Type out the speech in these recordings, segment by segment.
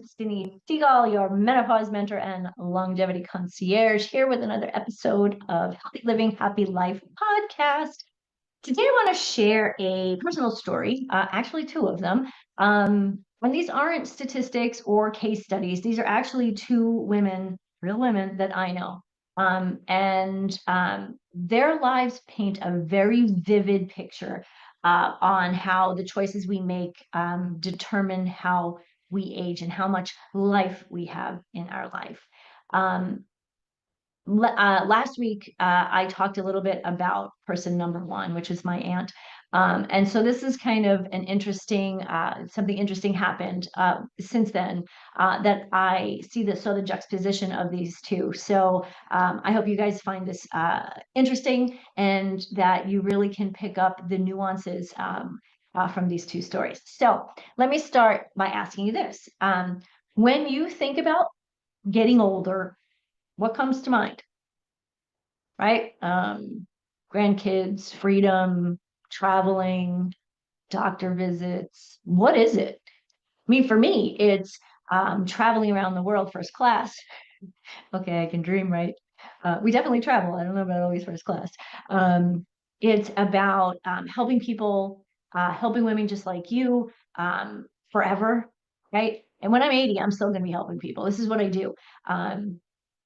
It's Denise Seagull, your menopause mentor and longevity concierge, here with another episode of Healthy Living, Happy Life podcast. Today, I want to share a personal story, actually, two of them. And these aren't statistics or case studies, these are actually two women, real women that I know. And their lives paint a very vivid picture on how the choices we make determine how we age and how much life we have in our life. Um, Last week, I talked a little bit about person number one, which is my aunt. And so this is kind of an interesting, something interesting happened since then that I see the juxtaposition of these two. So I hope you guys find this interesting and that you really can pick up the nuances from these two stories. So let me start by asking you this. When you think about getting older, what comes to mind? Right? Grandkids, freedom, traveling, doctor visits. What is it? I mean, for me, it's traveling around the world first class. Okay, I can dream, right? We definitely travel. I don't know about always first class. It's about helping people, helping women just like you forever, right? And when I'm 80, I'm still going to be helping people. This is what I do.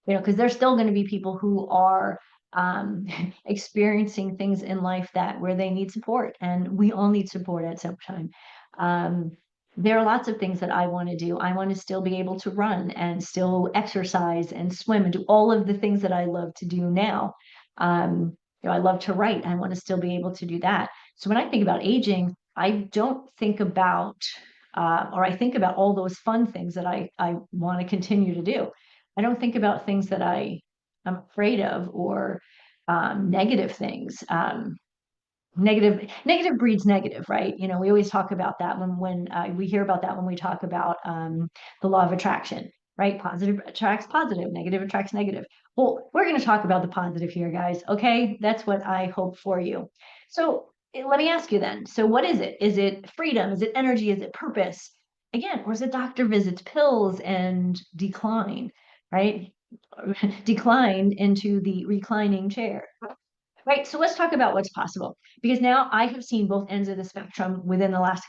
Because there's still going to be people who are um, experiencing things in life that where they need support, and we all need support at some time. Um, there are lots of things that I want to do. I want to still be able to run and still exercise and swim and do all of the things that I love to do now. I love to write. I want to still be able to do that. So when I think about aging, I don't think about, or I think about all those fun things that I want to continue to do. I don't think about things that I'm afraid of or negative things. Negative breeds negative, right? We always talk about that when we hear about that when we talk about the law of attraction, right? Positive attracts positive, negative attracts negative. Well, we're going to talk about the positive here, guys. Okay, that's what I hope for you. So let me ask you then. So what is it? Is it freedom? Is it energy? Is it purpose? Again, or is it doctor visits, pills, and decline, right? Decline into the reclining chair. Right. So let's talk about what's possible because now I have seen both ends of the spectrum within the last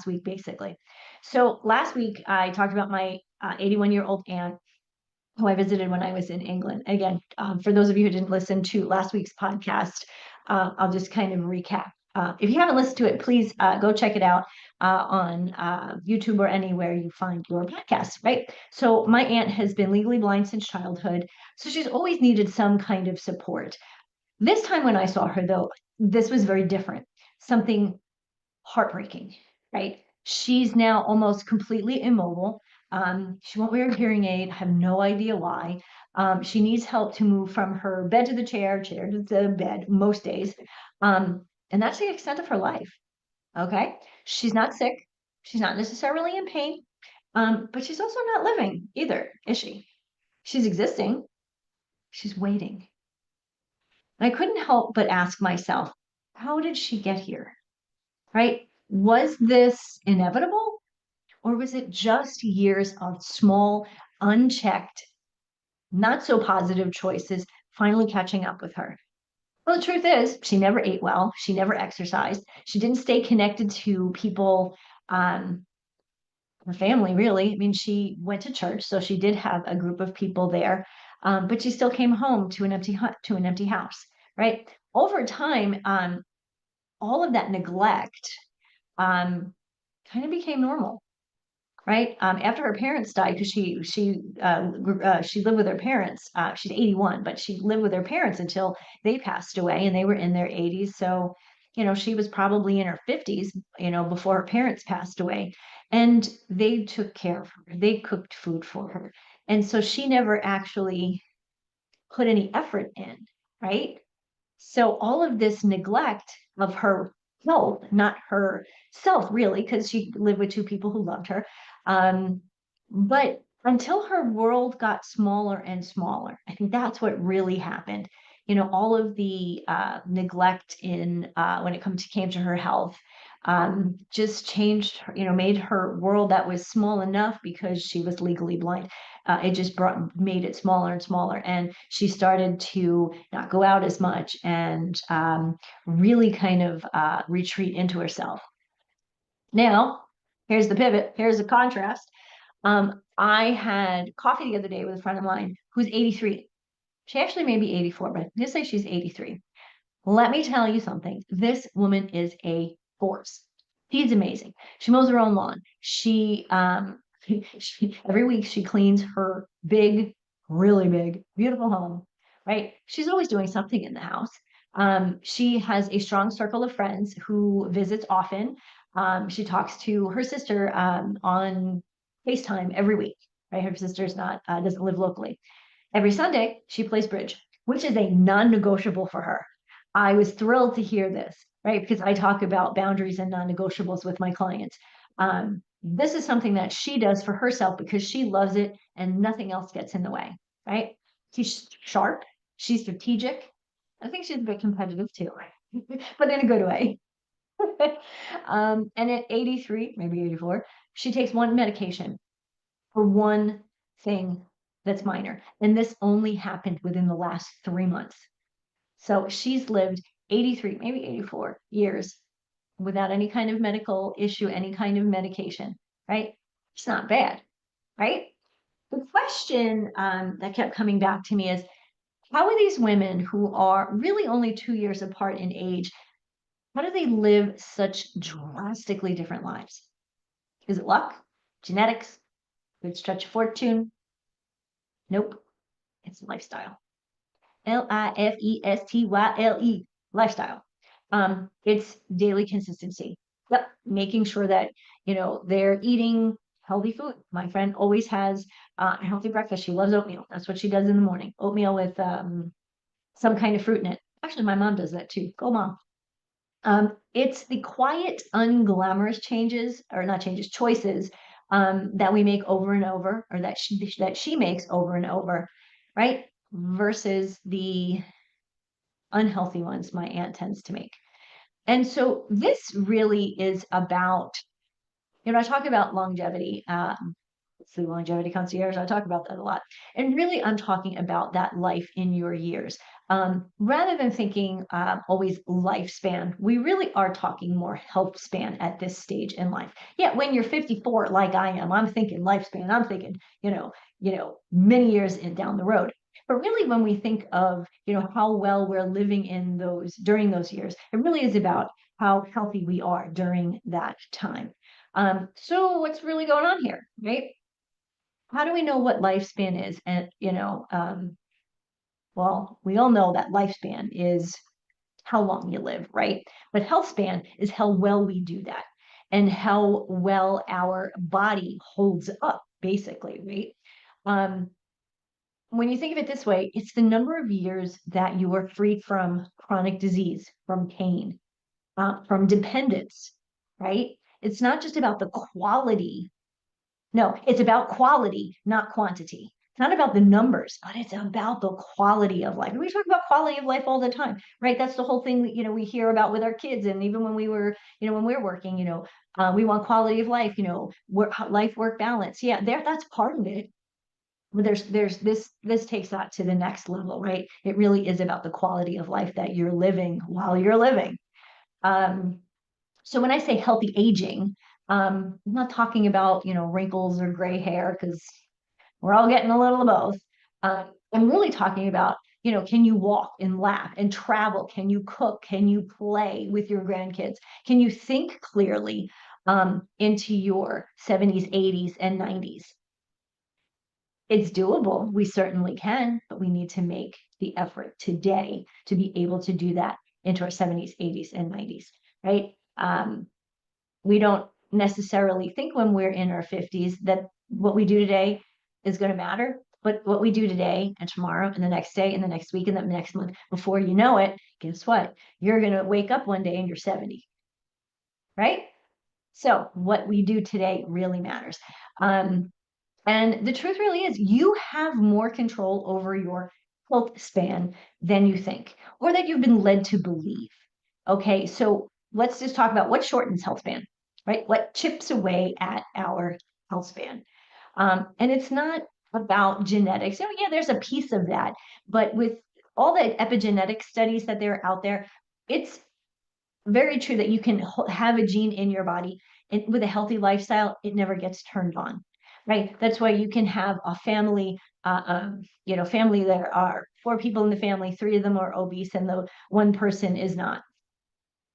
week, basically. So last week I talked about my 81-year-old aunt who I visited when I was in England. Again, for those of you who didn't listen to last week's podcast, I'll just kind of recap. If you haven't listened to it, please go check it out on YouTube or anywhere you find your podcasts, right? So my aunt has been legally blind since childhood, so she's always needed some kind of support. This time when I saw her, though, this was very different, something heartbreaking, right? She's now almost completely immobile. She won't wear a hearing aid. I have no idea why. She needs help to move from her bed to the chair to the bed most days. And that's the extent of her life. Okay. She's not sick. She's not necessarily in pain. But she's also not living either, is she? She's existing. She's waiting. And I couldn't help but ask myself, how did she get here? Right? Was this inevitable? Or was it just years of small, unchecked, not so positive choices finally catching up with her? Well, the truth is, she never ate well. She never exercised. She didn't stay connected to people, her family, really. I mean, she went to church, so she did have a group of people there, but she still came home to an empty house, right? Over time, all of that neglect kind of became normal, right? After her parents died, because she lived with her parents. She's 81, but she lived with her parents until they passed away, and they were in their 80s. So, she was probably in her 50s, before her parents passed away, and they took care of her. They cooked food for her, and so she never actually put any effort in, right? So all of this neglect of her health, not herself really, because she lived with two people who loved her. But until her world got smaller and smaller, I think that's what really happened. All of the neglect in when it came to her health, just changed, made her world that was small enough because she was legally blind. It just made it smaller and smaller. And she started to not go out as much and really kind of retreat into herself. Now, here's the pivot, here's the contrast. I had coffee the other day with a friend of mine who's 83. She actually may be 84, but just say she's 83. Let me tell you something. This woman is a force. She's amazing. She mows her own lawn. Every week she cleans her big, really big, beautiful home, right? She's always doing something in the house. She has a strong circle of friends who visits often. She talks to her sister on FaceTime every week, right? Her sister's not doesn't live locally. Every Sunday, she plays bridge, which is a non-negotiable for her. I was thrilled to hear this, right? Because I talk about boundaries and non-negotiables with my clients. This is something that she does for herself because she loves it and nothing else gets in the way, right? She's sharp, she's strategic. I think she's a bit competitive too, but in a good way. And at 83, maybe 84, she takes one medication for one thing that's minor. And this only happened within the last 3 months. So she's lived 83, maybe 84 years without any kind of medical issue, any kind of medication, right? It's not bad, right? The question that kept coming back to me is, how are these women who are really only 2 years apart in age, how do they live such drastically different lives? Is it luck? Genetics? Good stretch of fortune? Nope. It's lifestyle. Lifestyle, lifestyle. It's daily consistency. Yep, making sure that they're eating healthy food. My friend always has a healthy breakfast. She loves oatmeal. That's what she does in the morning. Oatmeal with some kind of fruit in it. Actually, my mom does that too. Go mom. It's the quiet, unglamorous changes, or not changes, choices that we make over and over, or that she makes over and over, right? Versus the unhealthy ones my aunt tends to make. And so this really is about, I talk about longevity. It's the longevity concierge. I talk about that a lot. And really, I'm talking about that life in your years. Rather than thinking always lifespan, we really are talking more health span at this stage in life. Yeah, when you're 54, like I am, I'm thinking lifespan. I'm thinking, many years down the road. But really, when we think of, how well we're living during those years, it really is about how healthy we are during that time. So what's really going on here, right? How do we know what lifespan is? And, well, we all know that lifespan is how long you live, right? But health span is how well we do that and how well our body holds up, basically, right? When you think of it this way, it's the number of years that you are free from chronic disease, from pain, from dependence, right? It's not just about the quality. No, it's about quality, not quantity. It's not about the numbers, but it's about the quality of life. And we talk about quality of life all the time, right? That's the whole thing that, we hear about with our kids. And even when when we're working, we want quality of life, life work balance. Yeah, that's part of it. But there's this takes that to the next level, right? It really is about the quality of life that you're living while you're living. So when I say healthy aging, I'm not talking about, wrinkles or gray hair, because we're all getting a little of both. I'm really talking about, can you walk and laugh and travel? Can you cook? Can you play with your grandkids? Can you think clearly into your 70s, 80s, and 90s? It's doable. We certainly can, but we need to make the effort today to be able to do that into our 70s, 80s, and 90s, right? We don't necessarily think when we're in our 50s that what we do today is going to matter. But what we do today and tomorrow and the next day and the next week and the next month, before you know it, guess what? You're going to wake up one day and you're 70, right? So what we do today really matters. And the truth really is you have more control over your health span than you think, or that you've been led to believe. Okay, so let's just talk about what shortens health span, right? What chips away at our health span. And it's not about genetics. Oh, yeah, there's a piece of that. But with all the epigenetic studies that are out there, it's very true that you can have a gene in your body, and with a healthy lifestyle, it never gets turned on, right? That's why you can have a family, family, there are four people in the family, three of them are obese, and the one person is not,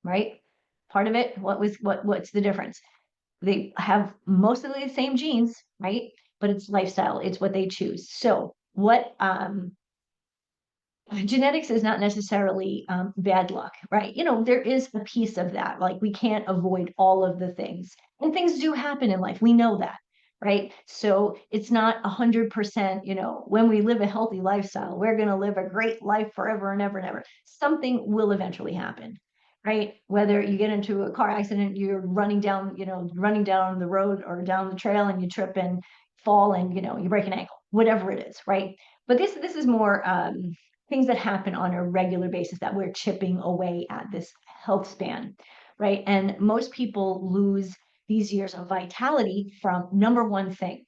right? Part of it, what's the difference? They have mostly the same genes, right? But it's lifestyle, it's what they choose. So what genetics is not necessarily bad luck, right? There is a piece of that. Like, we can't avoid all of the things, and things do happen in life. We know that, right? So it's not 100%, when we live a healthy lifestyle, we're going to live a great life forever and ever and ever. Something will eventually happen, right? Whether you get into a car accident, you're running down the road or down the trail, and you trip and fall, and, you break an ankle, whatever it is, right? But this is more things that happen on a regular basis that we're chipping away at this health span, right? And most people lose these years of vitality from number one thing,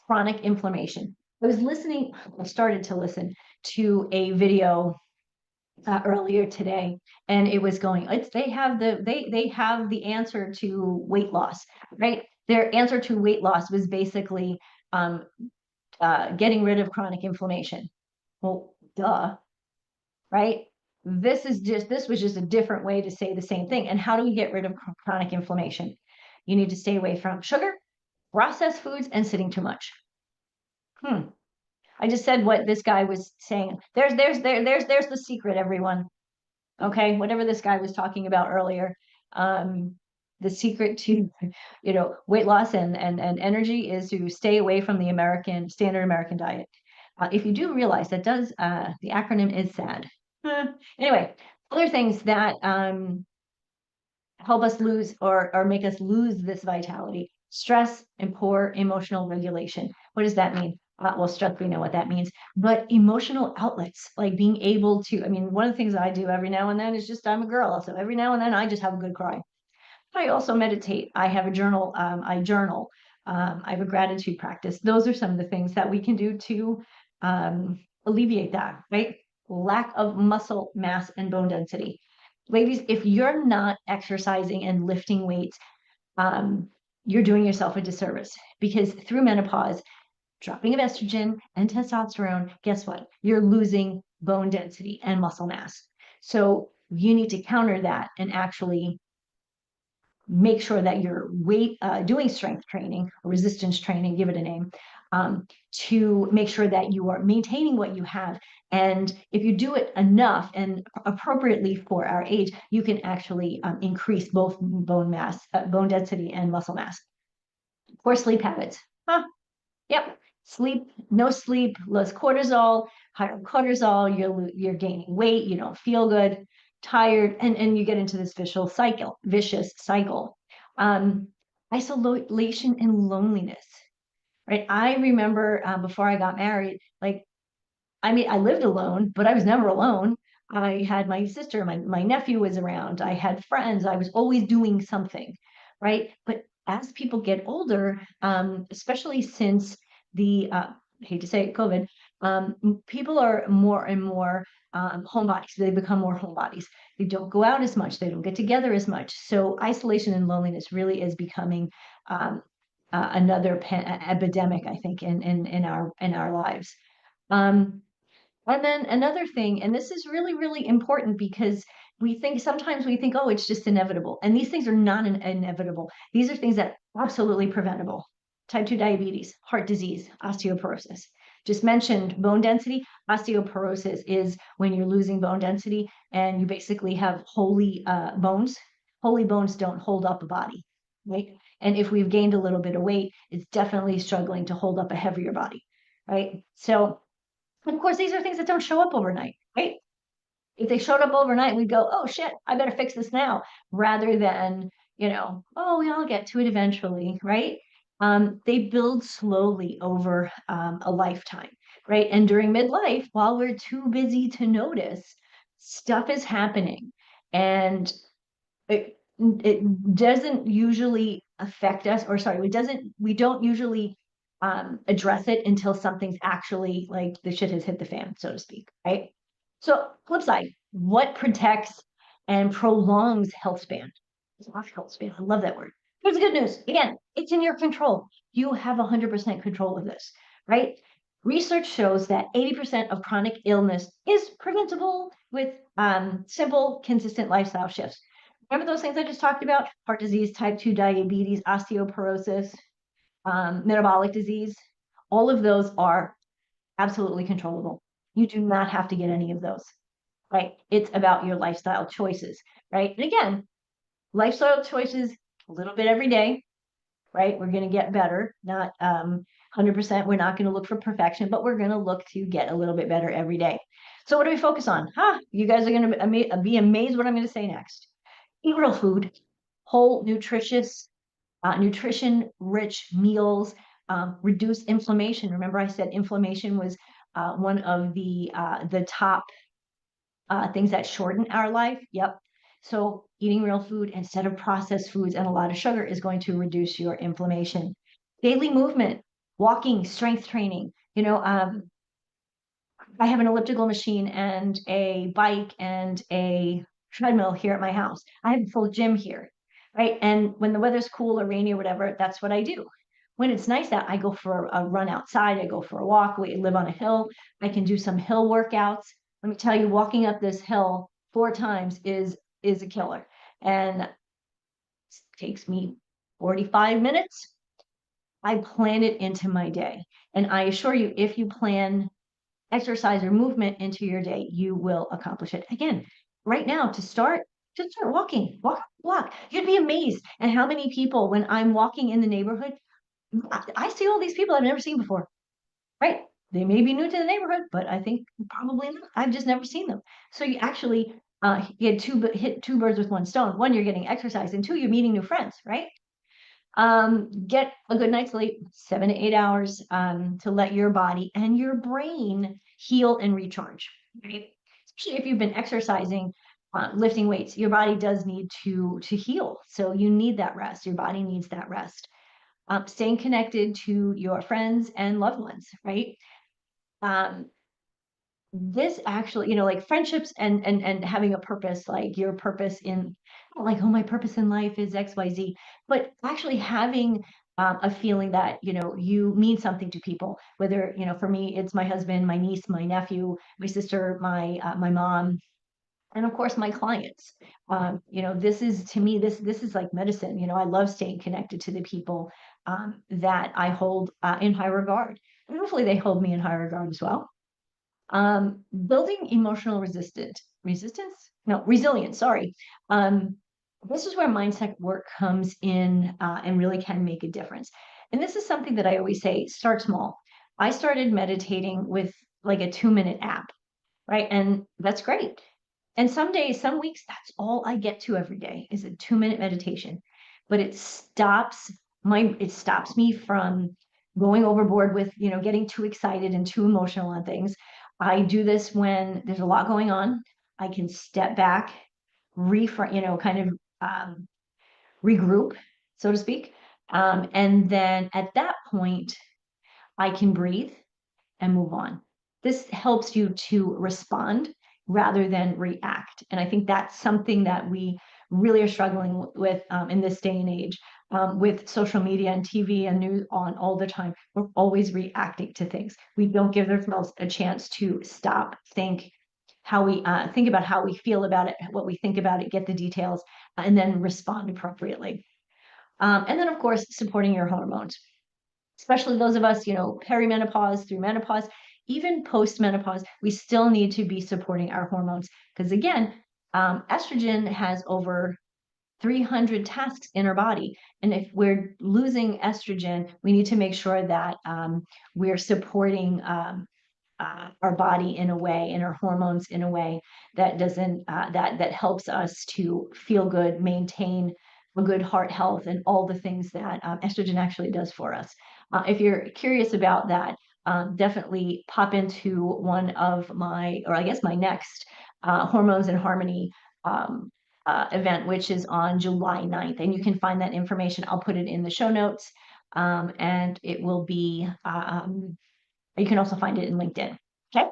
chronic inflammation. I started to listen to a video earlier today, and it was going, they have the answer to weight loss, right? Their answer to weight loss was basically um, getting rid of chronic inflammation. Well, duh, right? This was just a different way to say the same thing. And how do we get rid of chronic inflammation? You need to stay away from sugar, processed foods, and sitting too much. I just said what this guy was saying. There's the secret, everyone. Okay, whatever this guy was talking about earlier. Um, the secret to weight loss and energy is to stay away from the standard American diet. If you do realize that does the acronym is SAD. Anyway, other things that help us lose or make us lose this vitality: stress and poor emotional regulation. What does that mean? Well, stress, we know what that means, but emotional outlets, like being able to, I mean, one of the things I do every now and then is just, I'm a girl, so every now and then I just have a good cry. I also meditate. I have a journal. I journal. I have a gratitude practice. Those are some of the things that we can do to alleviate that, right? Lack of muscle mass and bone density. Ladies, if you're not exercising and lifting weights, you're doing yourself a disservice, because through menopause, dropping of estrogen and testosterone, guess what? You're losing bone density and muscle mass. So you need to counter that and actually make sure that you're doing strength training or resistance training, give it a name, to make sure that you are maintaining what you have. And if you do it enough and appropriately for our age, you can actually increase both bone density and muscle mass. Poor sleep habits. Yep. Sleep, no sleep, less cortisol, higher cortisol, you're gaining weight, you don't feel good, tired, and you get into this vicious cycle. Um, Isolation and loneliness, right? I remember before I got married, like, I mean, I lived alone, but I was never alone. I had my sister, my nephew was around, I had friends, I was always doing something, right? But as people get older, especially since I hate to say it, COVID, people are more and more homebodies. They become more homebodies. They don't go out as much. They don't get together as much. So isolation and loneliness really is becoming another epidemic, I think, in our lives. Um, and then another thing, and this is really, really important, because sometimes we think, oh, it's just inevitable. And these things are not inevitable. These are things that are absolutely preventable. Type 2 diabetes, heart disease, osteoporosis. Just mentioned bone density. Osteoporosis is when you're losing bone density and you basically have holy bones. Holy bones don't hold up a body, right? And if we've gained a little bit of weight, it's definitely struggling to hold up a heavier body, right? So of course, these are things that don't show up overnight, right? If they showed up overnight, we'd go, oh shit, I better fix this now, rather than, oh, we all get to it eventually, right? They build slowly over a lifetime, right? And during midlife, while we're too busy to notice, stuff is happening. And it doesn't usually affect us, or sorry, we don't usually address it until something's actually like the shit has hit the fan, so to speak, right? So flip side, what protects and prolongs health span? Health span, I love that word. Here's the good news. Again, it's in your control. You have 100% control of this, right? Research shows that 80% of chronic illness is preventable with simple, consistent lifestyle shifts. Remember those things I just talked about? Heart disease, type 2 diabetes, osteoporosis, metabolic disease. All of those are absolutely controllable. You do not have to get any of those, right? It's about your lifestyle choices, right? And again, lifestyle choices a little bit every day, right? We're going to get better, not 100%. We're not going to look for perfection, but we're going to look to get a little bit better every day. So what do we focus on? You guys are going to be amazed what I'm going to say next. Eat real food, whole, nutritious, nutrition-rich meals, reduce inflammation. Remember I said inflammation was one of the top things that shorten our life. Yep. So eating real food instead of processed foods and a lot of sugar is going to reduce your inflammation. Daily movement, walking, strength training. I have an elliptical machine and a bike and a treadmill here at my house. I have a full gym here, right? And when the weather's cool or rainy or whatever, that's what I do. When it's nice out, I go for a run outside. I go for a walk. We live on a hill. I can do some hill workouts. Let me tell you, walking up this hill 4 times is a killer, and it takes me 45 minutes. I plan it into my day, and I assure you, if you plan exercise or movement into your day, you will accomplish it. Again, right now to start, just start walking, walk. You'd be amazed at how many people, when I'm walking in the neighborhood, I see all these people I've never seen before, right? They may be new to the neighborhood, but I think probably not. I've just never seen them. So you actually hit two birds with one stone. One, you're getting exercise, and two, you're meeting new friends, right? Get a good night's sleep, 7 to 8 hours, to let your body and your brain heal and recharge, right? Especially if you've been exercising, lifting weights, your body does need to heal. So you need that rest. Your body needs that rest. Staying connected to your friends and loved ones, right? Um, this actually, like friendships and having a purpose, like your purpose in, like, oh, my purpose in life is XYZ, but actually having a feeling that, you mean something to people, whether, for me, it's my husband, my niece, my nephew, my sister, my mom, and of course my clients. This is, to me, this is like medicine. I love staying connected to the people that I hold in high regard, and hopefully they hold me in high regard as well. Building emotional resilience, sorry. This is where mindset work comes in and really can make a difference. And this is something that I always say, start small. I started meditating with like a 2-minute app, right? And that's great. And some days, some weeks, that's all I get to every day is a 2-minute meditation. But it stops me from going overboard with, getting too excited and too emotional on things. I do this when there's a lot going on. I can step back, kind of regroup, so to speak. And then at that point, I can breathe and move on. This helps you to respond rather than react. And I think that's something that we really are struggling with in this day and age, with social media and TV and news on all the time. We're always reacting to things. We don't give ourselves a chance to stop, think about how we feel about it, what we think about it, get the details, and then respond appropriately. And then, of course, supporting your hormones, especially those of us, perimenopause through menopause, even post-menopause, we still need to be supporting our hormones. Because again, estrogen has over 300 tasks in our body. And if we're losing estrogen, we need to make sure that we're supporting our body in a way, and our hormones in a way that doesn't that helps us to feel good, maintain a good heart health, and all the things that estrogen actually does for us. If you're curious about that, definitely pop into one of my, or I guess my next, Hormones in Harmony event, which is on July 9th. And you can find that information. I'll put it in the show notes. And it will be, you can also find it in LinkedIn. Okay.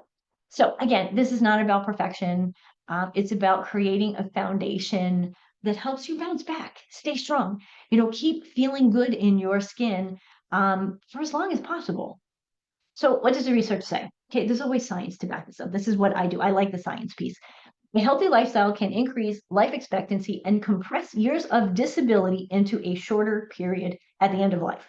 So again, this is not about perfection. It's about creating a foundation that helps you bounce back, stay strong, keep feeling good in your skin for as long as possible. So what does the research say? Okay, there's always science to back this up. This is what I do. I like the science piece. A healthy lifestyle can increase life expectancy and compress years of disability into a shorter period at the end of life.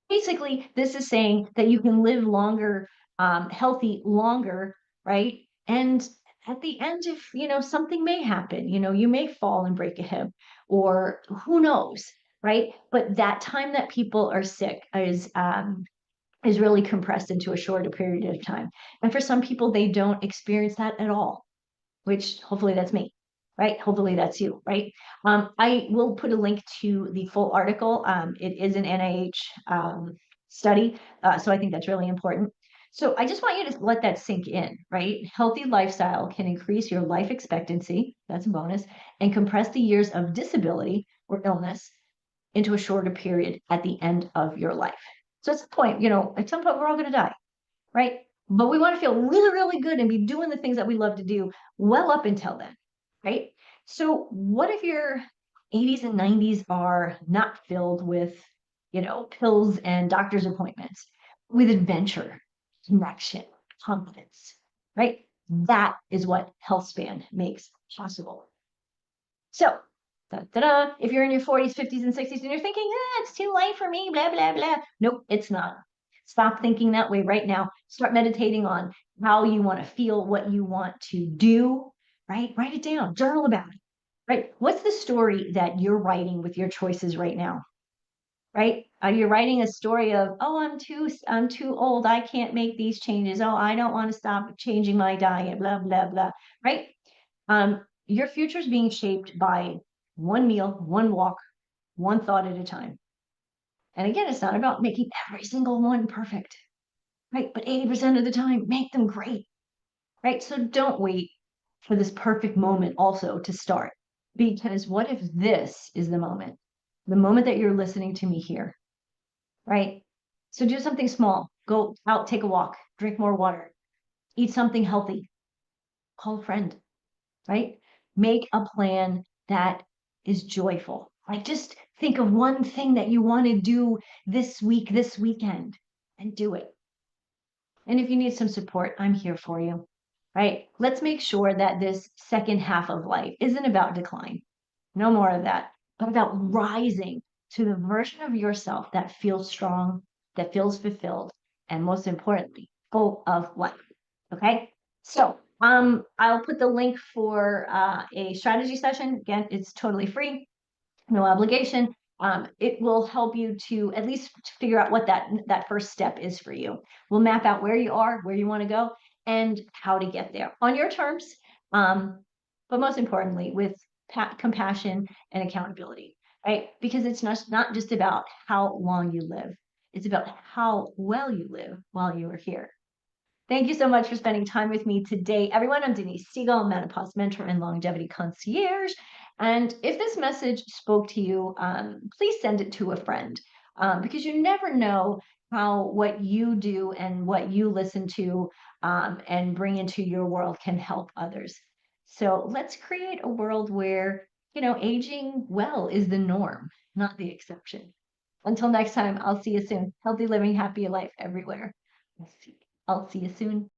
Basically, this is saying that you can live longer, healthy longer, right? And at the end, if something may happen, you may fall and break a hip, or who knows, right? But that time that people are sick is really compressed into a shorter period of time. And for some people, they don't experience that at all, which hopefully that's me, right? Hopefully that's you, right? I will put a link to the full article. It is an NIH study, so I think that's really important. So I just want you to let that sink in, right? Healthy lifestyle can increase your life expectancy, that's a bonus, and compress the years of disability or illness into a shorter period at the end of your life. So at some point, at some point we're all going to die, right? But we want to feel really, really good and be doing the things that we love to do well up until then, right? So what if your 80s and 90s are not filled with, pills and doctor's appointments, with adventure, connection, confidence, right? That is what Healthspan makes possible. So, if you're in your 40s, 50s, and 60s and you're thinking, it's too late for me, blah, blah, blah. Nope, it's not. Stop thinking that way right now. Start meditating on how you want to feel, what you want to do, right? Write it down, journal about it, right? What's the story that you're writing with your choices right now, right? Are you writing a story of, oh, I'm too old, I can't make these changes. Oh, I don't want to stop changing my diet, blah, blah, blah, right? Your future is being shaped by one meal, one walk, one thought at a time. And again, it's not about making every single one perfect, right? But 80% of the time, make them great, right? So don't wait for this perfect moment also to start. Because what if this is the moment that you're listening to me here, right? So do something small. Go out, take a walk, drink more water, eat something healthy, call a friend, right? Make a plan that is joyful. Like just think of one thing that you want to do this week, this weekend, and do it. And if you need some support, I'm here for you, right? Let's make sure that this second half of life isn't about decline. No more of that, but about rising to the version of yourself that feels strong, that feels fulfilled, and most importantly, full of life. Okay. So I'll put the link for a strategy session. Again, it's totally free, no obligation. It will help you to at least figure out what that first step is for you. We'll map out where you are, where you want to go, and how to get there on your terms. But most importantly, with compassion and accountability, right? Because it's not just about how long you live; it's about how well you live while you are here. Thank you so much for spending time with me today, everyone. I'm Denise Siegel, menopause mentor and longevity concierge. And if this message spoke to you, please send it to a friend because you never know how what you do and what you listen to and bring into your world can help others. So let's create a world where, aging well is the norm, not the exception. Until next time, I'll see you soon. Healthy living, happy life everywhere. I'll see you soon.